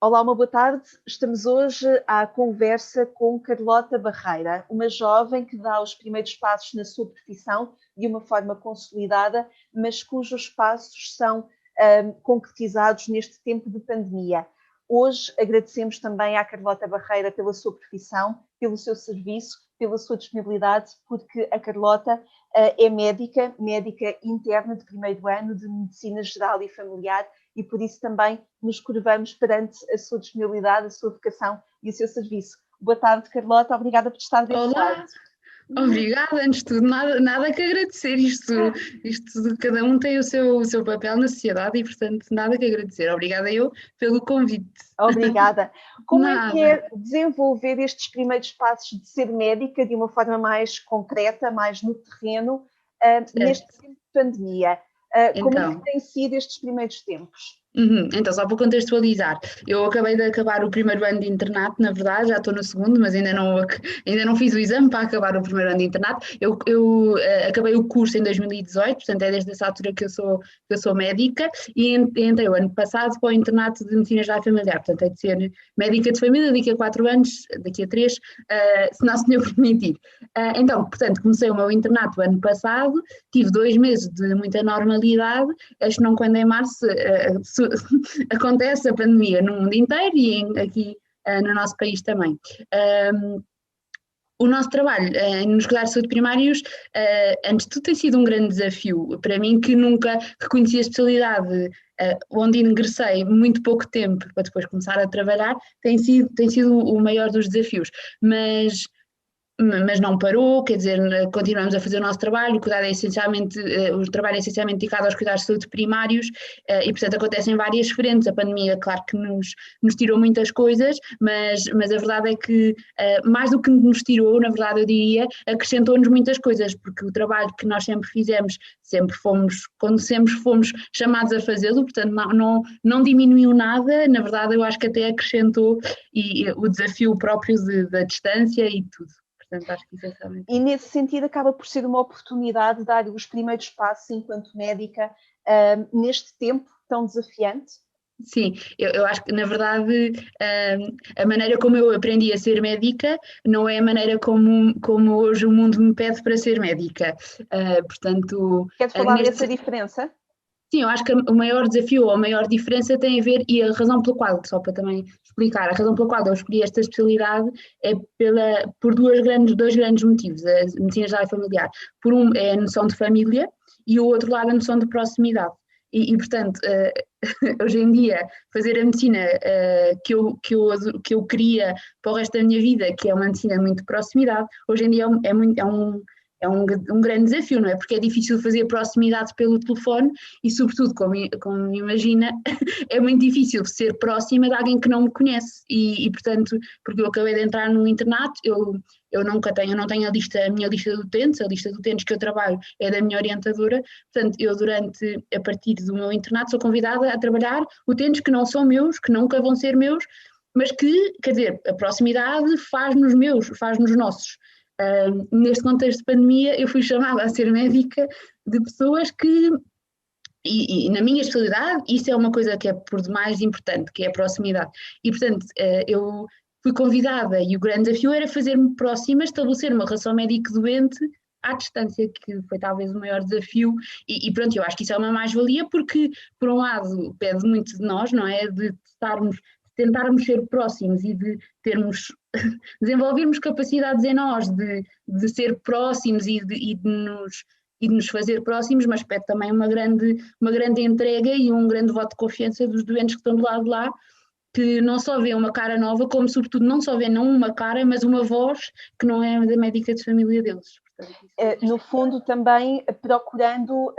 Olá, uma boa tarde. Estamos hoje à conversa com Carlota Barreira, uma jovem que dá os primeiros passos na sua profissão de uma forma consolidada, mas cujos passos são concretizados neste tempo de pandemia. Hoje agradecemos também à Carlota Barreira pela sua profissão, pelo seu serviço, pela sua disponibilidade, porque a Carlota é médica interna de primeiro ano de Medicina Geral e Familiar, e por isso também nos curvamos perante a sua disponibilidade, a sua vocação e o seu serviço. Boa tarde, Carlota, obrigada por estar desse lado. Olá, obrigada. Antes de tudo, nada que agradecer. Cada um tem o seu papel na sociedade e, portanto, nada que agradecer. Obrigada eu pelo convite. Obrigada. Como é que Nada. é desenvolver estes primeiros passos de ser médica de uma forma mais concreta, mais no terreno, neste Certo. tempo de pandemia? Como é que Então, têm sido estes primeiros tempos? Então, só para contextualizar, eu acabei de acabar o primeiro ano de internato, na verdade, já estou no segundo, mas ainda não fiz o exame para acabar o primeiro ano de internato. Eu acabei o curso em 2018, portanto é desde essa altura que eu sou médica, e entrei o ano passado para o internato de Medicina Geral e Familiar, portanto é de ser médica de família daqui a 4 anos, daqui a 3, se Nosso Senhor permitir. Então, portanto, comecei o meu internato ano passado, tive 2 meses de muita normalidade, acho que não quando em março acontece a pandemia no mundo inteiro e aqui no nosso país também. O nosso trabalho nos cuidados de saúde primários, antes de tudo, tem sido um grande desafio. Para mim, que nunca reconheci a especialidade onde ingressei muito pouco tempo para depois começar a trabalhar, tem sido o maior dos desafios. Mas não parou, quer dizer, continuamos a fazer o nosso trabalho, o trabalho é essencialmente dedicado aos cuidados de saúde primários, e portanto acontecem várias frentes. A pandemia, claro que nos tirou muitas coisas, mas a verdade é que mais do que nos tirou, na verdade eu diria, acrescentou-nos muitas coisas, porque o trabalho que nós sempre fizemos, quando sempre fomos chamados a fazê-lo, portanto não diminuiu nada, na verdade eu acho que até acrescentou, e o desafio próprio da distância e tudo. Portanto, acho que essencialmente. E nesse sentido acaba por ser uma oportunidade de dar os primeiros passos enquanto médica neste tempo tão desafiante. Sim, eu acho que, na verdade, a maneira como eu aprendi a ser médica não é a maneira como hoje o mundo me pede para ser médica. Portanto, Queres falar dessa neste. diferença? Sim, eu acho que o maior desafio ou a maior diferença tem a ver, e a razão pela qual, só para também explicar, a razão pela qual eu escolhi esta especialidade é por dois grandes motivos, a medicina geral e familiar. Por um é a noção de família e o outro lado a noção de proximidade. Portanto, hoje em dia, fazer a medicina que eu queria para o resto da minha vida, que é uma medicina muito de proximidade, hoje em dia é um grande desafio, não é? Porque é difícil fazer proximidade pelo telefone e, sobretudo, como imagina, é muito difícil ser próxima de alguém que não me conhece. Portanto, porque eu acabei de entrar no internato, eu não tenho a minha lista de utentes, a lista de utentes que eu trabalho é da minha orientadora, portanto, a partir do meu internato, sou convidada a trabalhar utentes que não são meus, que nunca vão ser meus, mas que, quer dizer, a proximidade faz-nos meus, faz-nos nossos. Neste contexto de pandemia, eu fui chamada a ser médica de pessoas que, e na minha especialidade, isso é uma coisa que é por demais importante, que é a proximidade. E, portanto, eu fui convidada e o grande desafio era fazer-me próxima, estabelecer uma relação médico-doente à distância, que foi talvez o maior desafio. Pronto, eu acho que isso é uma mais-valia, porque, por um lado, pede muito de nós, não é? De tentarmos ser próximos e de desenvolvermos capacidades em nós de ser próximos e de nos fazer próximos, mas pede também uma grande entrega e um grande voto de confiança dos doentes que estão do lado de lá, que não só vêem uma cara nova, como sobretudo não só vêem não uma cara, mas uma voz que não é da médica de família deles. Portanto, No fundo, também procurando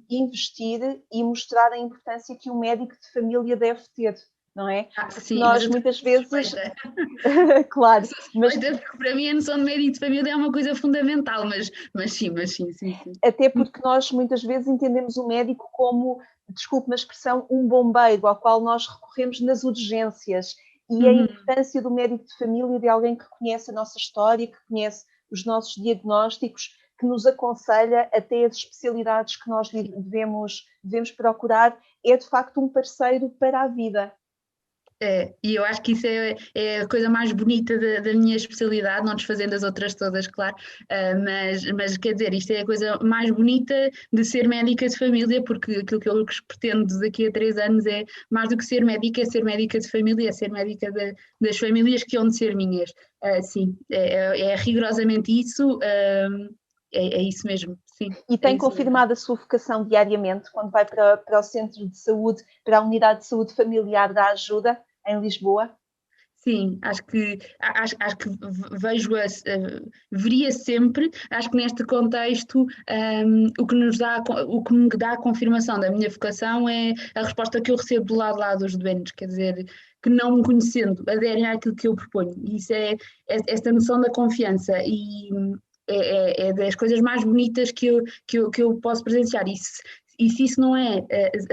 investir e mostrar a importância que um médico de família deve ter, não é? Porque sim, mas nós eu estou muitas vezes, suspeita. claro, Sou mas suspeita porque para mim a noção de médico de família é uma coisa fundamental, mas sim, sim, sim. até porque nós muitas vezes entendemos o médico como, desculpe uma expressão, um bombeiro ao qual nós recorremos nas urgências, e a Uhum. importância do médico de família, de alguém que conhece a nossa história, que conhece os nossos diagnósticos, que nos aconselha até as especialidades que nós devemos procurar, é de facto um parceiro para a vida. E eu acho que isso é a coisa mais bonita da minha especialidade, não desfazendo as outras todas, claro, mas quer dizer, isto é a coisa mais bonita de ser médica de família, porque aquilo que eu pretendo daqui a 3 anos é mais do que ser médica de família, é ser médica das famílias que hão de ser minhas. Sim, é rigorosamente isso, é isso mesmo, sim. E tem confirmado a sua vocação diariamente quando vai para o centro de saúde, para a unidade de saúde familiar da Ajuda, em Lisboa? Sim, acho que vejo-a, veria sempre, acho que neste contexto o que me dá a confirmação da minha vocação é a resposta que eu recebo do lado lá dos doentes, quer dizer, que não me conhecendo, aderem àquilo que eu proponho. E isso esta noção da confiança e é das coisas mais bonitas que eu posso presenciar. E se isso não é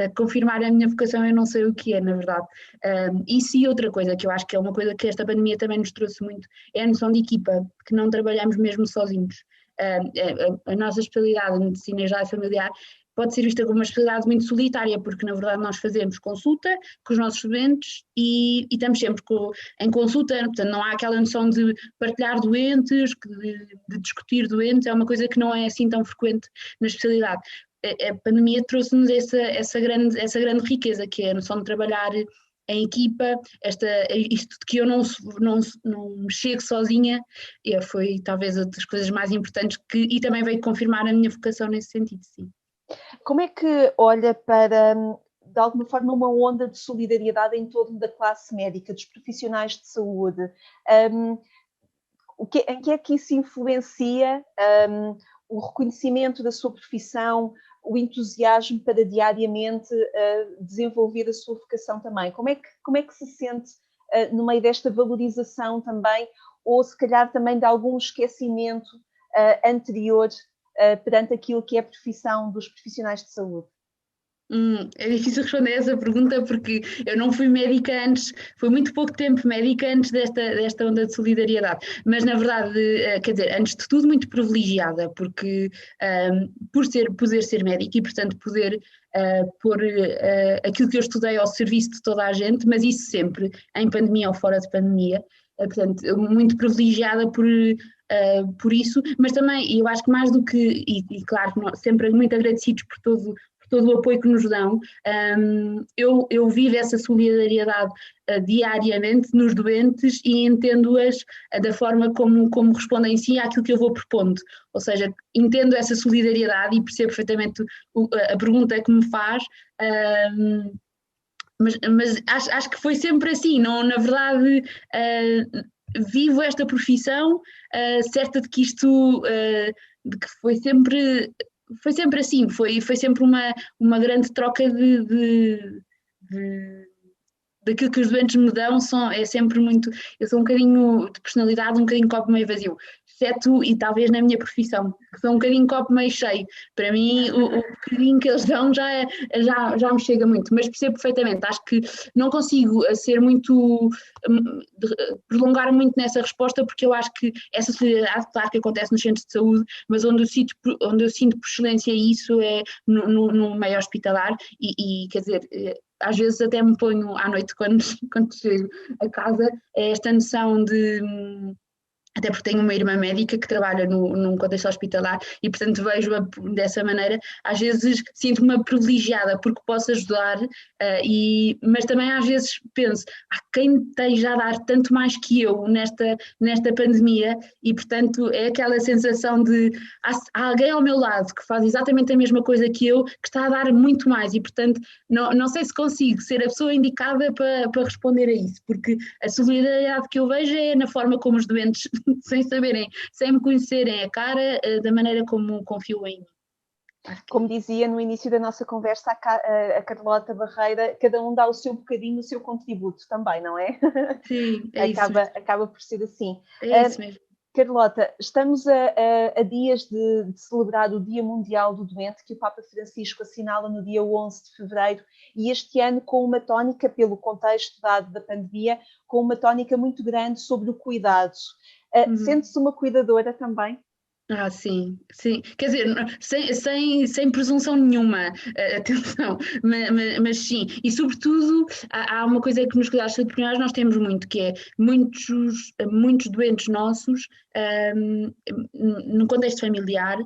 a confirmar a minha vocação, eu não sei o que é, na verdade. Isso e outra coisa, que eu acho que é uma coisa que esta pandemia também nos trouxe muito, é a noção de equipa, que não trabalhamos mesmo sozinhos. A nossa especialidade em medicina geral e familiar pode ser vista como uma especialidade muito solitária, porque na verdade nós fazemos consulta com os nossos doentes e estamos sempre em consulta, portanto não há aquela noção de partilhar doentes, de discutir doentes, é uma coisa que não é assim tão frequente na especialidade. A pandemia trouxe-nos essa grande riqueza, que é a noção de trabalhar em equipa, isto de que eu não me chego sozinha, foi talvez uma das coisas mais importantes e também veio confirmar a minha vocação nesse sentido, sim. Como é que olha para, de alguma forma, uma onda de solidariedade em torno da classe médica, dos profissionais de saúde? Em que é que isso influencia o reconhecimento da sua profissão, o entusiasmo para diariamente desenvolver a sua vocação também? Como é que se sente no meio desta valorização também, ou se calhar também de algum esquecimento anterior perante aquilo que é a profissão dos profissionais de saúde? É difícil responder essa pergunta porque eu não fui médica antes, foi muito pouco tempo médica antes desta onda de solidariedade, mas na verdade, quer dizer, antes de tudo muito privilegiada, porque poder ser médica e portanto poder pôr aquilo que eu estudei ao serviço de toda a gente, mas isso sempre, em pandemia ou fora de pandemia, portanto, muito privilegiada por isso, mas também, eu acho que mais do que, e claro, sempre muito agradecidos por todo o apoio que nos dão. Eu vivo essa solidariedade diariamente nos doentes e entendo-as da forma como respondem em si àquilo que eu vou propondo. Ou seja, entendo essa solidariedade e percebo perfeitamente a pergunta que me faz. Mas acho que foi sempre assim, não, na verdade, vivo esta profissão certa de que isto, de que foi sempre assim, foi sempre uma grande troca daquilo que os doentes me dão, é sempre muito, eu sou um bocadinho de personalidade, um bocadinho copo meio vazio, exceto e talvez na minha profissão, que sou um bocadinho copo meio cheio, para mim o bocadinho que eles dão já me chega muito, mas percebo perfeitamente, acho que não consigo ser muito, prolongar muito nessa resposta, porque eu acho que essa solidariedade, claro que acontece nos centros de saúde, mas onde eu sinto por excelência isso é no meio hospitalar e quer dizer, às vezes até me ponho à noite quando chego a casa, é esta noção de, até porque tenho uma irmã médica que trabalha num contexto hospitalar e portanto vejo-a dessa maneira, às vezes sinto-me privilegiada porque posso ajudar, mas também às vezes penso, há quem esteja a dar tanto mais que eu nesta pandemia e portanto é aquela sensação de há alguém ao meu lado que faz exatamente a mesma coisa que eu, que está a dar muito mais e portanto não sei se consigo ser a pessoa indicada para responder a isso, porque a solidariedade que eu vejo é na forma como os doentes sem saberem, sem me conhecerem a cara, da maneira como confio em mim. Como dizia no início da nossa conversa, a Carlota Barreira, cada um dá o seu bocadinho, o seu contributo também, não é? Sim, é isso. Acaba por ser assim. É isso mesmo. Carlota, estamos a dias de celebrar o Dia Mundial do Doente, que o Papa Francisco assinala no dia 11 de fevereiro, e este ano com uma tónica, pelo contexto dado da pandemia, com uma tónica muito grande sobre o cuidado. Sente-se uma cuidadora também? Sim, sim. Quer dizer, sem presunção nenhuma, atenção, mas sim. E sobretudo, há uma coisa que nos cuidados primários nós temos muito, que é muitos doentes nossos, no contexto familiar,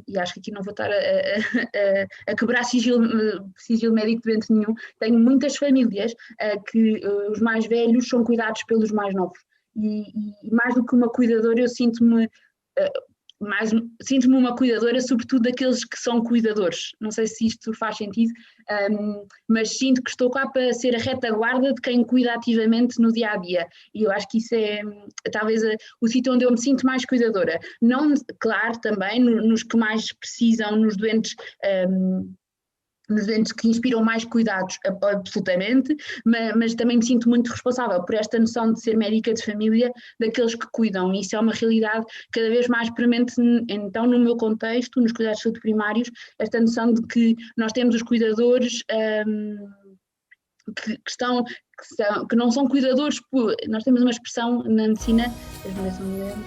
e acho que aqui não vou estar a quebrar sigilo médico de doente nenhum, tenho muitas famílias que os mais velhos são cuidados pelos mais novos. E mais do que uma cuidadora, eu sinto-me uma cuidadora, sobretudo daqueles que são cuidadores. Não sei se isto faz sentido, mas sinto que estou cá para ser a retaguarda de quem cuida ativamente no dia a dia. E eu acho que isso é talvez o sítio onde eu me sinto mais cuidadora. Não, claro, também nos que mais precisam, nos doentes que inspiram mais cuidados, absolutamente, mas também me sinto muito responsável por esta noção de ser médica de família daqueles que cuidam, e isso é uma realidade cada vez mais premente, então, no meu contexto, nos cuidados de saúde primários, esta noção de que nós temos os cuidadores que não são cuidadores, nós temos uma expressão na medicina, não me lembro.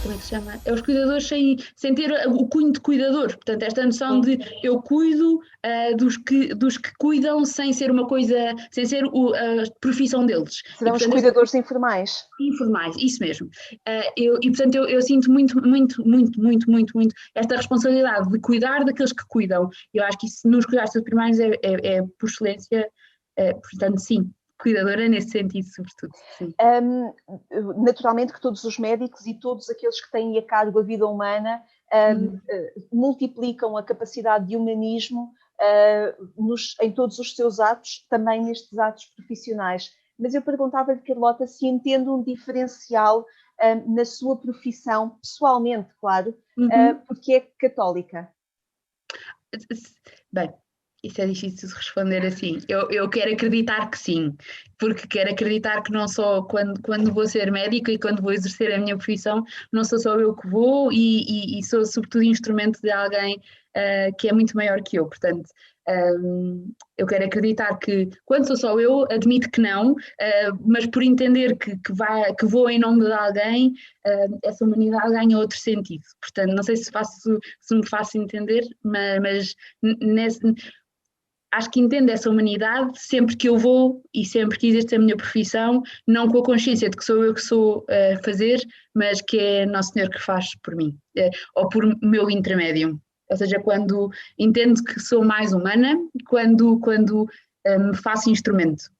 Como é que se chama? É os cuidadores sem ter o cunho de cuidador. Portanto, esta noção de eu cuido dos que cuidam sem ser uma coisa, sem ser a profissão deles. Serão os cuidadores informais. Informais, isso mesmo. Portanto, eu sinto muito esta responsabilidade de cuidar daqueles que cuidam. Eu acho que isso nos cuidados primários é por excelência, portanto, sim. Cuidadora nesse sentido, sobretudo. Sim. Naturalmente que todos os médicos e todos aqueles que têm a cargo a vida humana multiplicam a capacidade de humanismo em todos os seus atos, também nestes atos profissionais. Mas eu perguntava-lhe, Carlota, se entende um diferencial na sua profissão, pessoalmente, claro, porque é católica. Bem, isso é difícil de responder assim. Eu quero acreditar que sim, porque quero acreditar que não só quando vou ser médica e quando vou exercer a minha profissão, não sou só eu que vou e sou sobretudo instrumento de alguém que é muito maior que eu. Portanto, eu quero acreditar que quando sou só eu, admito que não, mas por entender que vou em nome de alguém, essa humanidade ganha outro sentido. Portanto, não sei se me faço entender, mas acho que entendo essa humanidade sempre que eu vou e sempre que existe a minha profissão, não com a consciência de que sou eu que sou a fazer, mas que é Nosso Senhor que faz por mim, ou por meu intermédio. Ou seja, quando entendo que sou mais humana, quando me faço instrumento.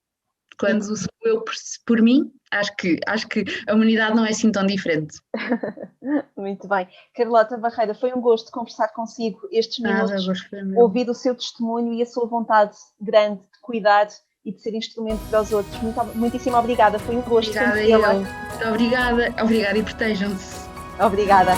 Quando sou eu por mim, acho que a humanidade não é assim tão diferente. Muito bem. Carlota Barreira, foi um gosto conversar consigo estes minutos, ouvir o seu testemunho e a sua vontade grande de cuidar e de ser instrumento para os outros. Muitíssimo obrigada, foi um gosto. Obrigada, eu. Muito obrigada e protejam-se. Obrigada.